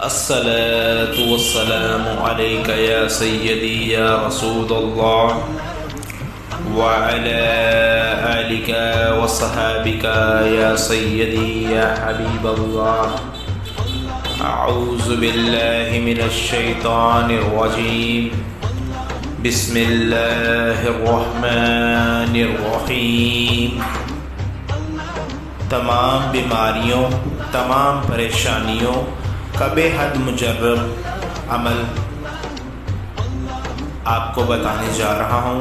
الصلاة والسلام عليك يا سيدي يا رسول الله وعلى آلك وصحابك يا سيدي يا حبيب الله. أعوذ بالله من الشيطان الرجيم. بسم اللہ الرحمن الرحیم. تمام بیماریوں، تمام پریشانیوں کا بے حد مجرب عمل آپ کو بتانے جا رہا ہوں.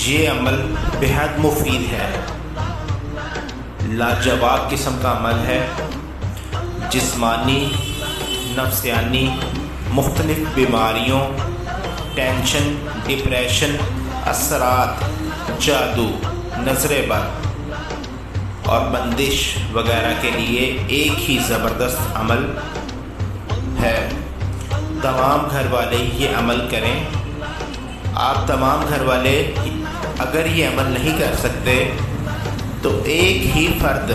یہ عمل بے حد مفید ہے، لاجواب قسم کا عمل ہے. جسمانی، نفسیانی مختلف بیماریوں، ٹینشن، ڈپریشن، اثرات، جادو، نظر بد اور بندش وغیرہ کے لیے ایک ہی زبردست عمل ہے. تمام گھر والے یہ عمل کریں. آپ تمام گھر والے اگر یہ عمل نہیں کر سکتے تو ایک ہی فرد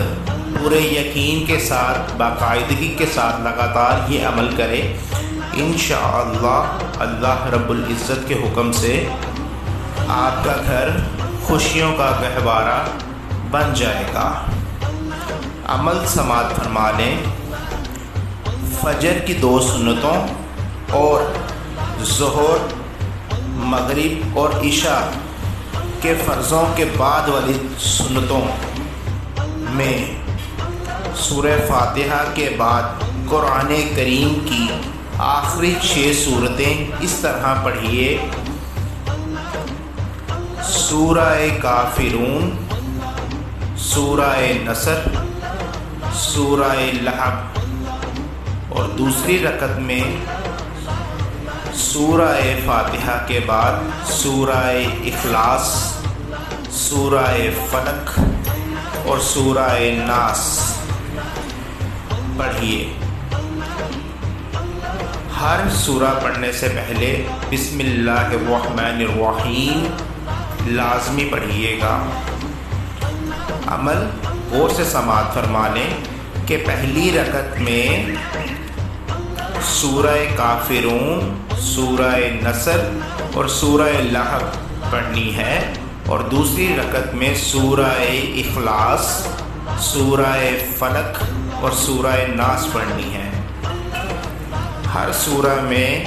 پورے یقین کے ساتھ، باقاعدگی کے ساتھ لگاتار یہ عمل کرے. انشاءاللہ اللہ رب العزت کے حکم سے آپ کا گھر خوشیوں کا گہوارہ بن جائے گا. عمل سماعت فرما لیں. فجر کی 2 سنتوں اور ظہر، مغرب اور عشاء کے فرضوں کے بعد والی سنتوں میں سورہ فاتحہ کے بعد قرآن کریم کی آخری 6 سورتیں اس طرح پڑھیے: سورہ کافرون، سورہ نصر، سورہ لہب، اور دوسری رکعت میں سورہ فاتحہ کے بعد سورہ اخلاص، سورہ فلق اور سورہ ناس پڑھیے. ہر سورہ پڑھنے سے پہلے بسم اللہ الرحمن الرحیم لازمی پڑھیے گا. عمل غور سے سماعت فرما لیں کہ پہلی رکعت میں سورہ کافرون، سورہ نصر اور سورہ لہب پڑھنی ہے، اور دوسری رکعت میں سورہ اخلاص، سورہ فلق اور سورہ ناس پڑھنی ہے. ہر سورہ میں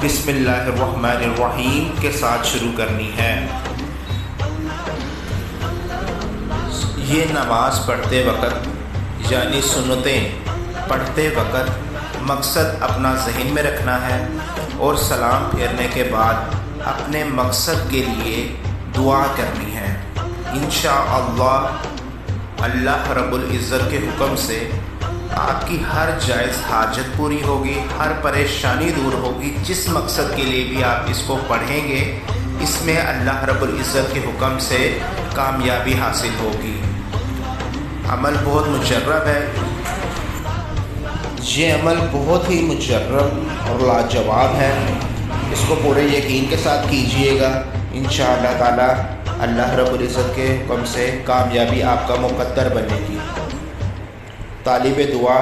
بسم اللہ الرحمن الرحیم کے ساتھ شروع کرنی ہے. یہ نماز پڑھتے وقت یعنی سنتیں پڑھتے وقت مقصد اپنا ذہن میں رکھنا ہے، اور سلام پھیرنے کے بعد اپنے مقصد کے لیے دعا کرنی ہے. انشاءاللہ اللہ رب العزت کے حکم سے آپ کی ہر جائز حاجت پوری ہوگی، ہر پریشانی دور ہوگی. جس مقصد کے لیے بھی آپ اس کو پڑھیں گے اس میں اللہ رب العزت کے حکم سے کامیابی حاصل ہوگی. عمل بہت مجرب ہے. یہ عمل بہت ہی مجرب اور لاجواب ہے. اس کو پورے یقین کے ساتھ کیجئے گا. انشاءاللہ تعالی اللہ رب العزت کے حکم سے کامیابی آپ کا مقدر بنے گی. طالب دعا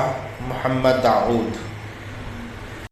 محمد داؤد.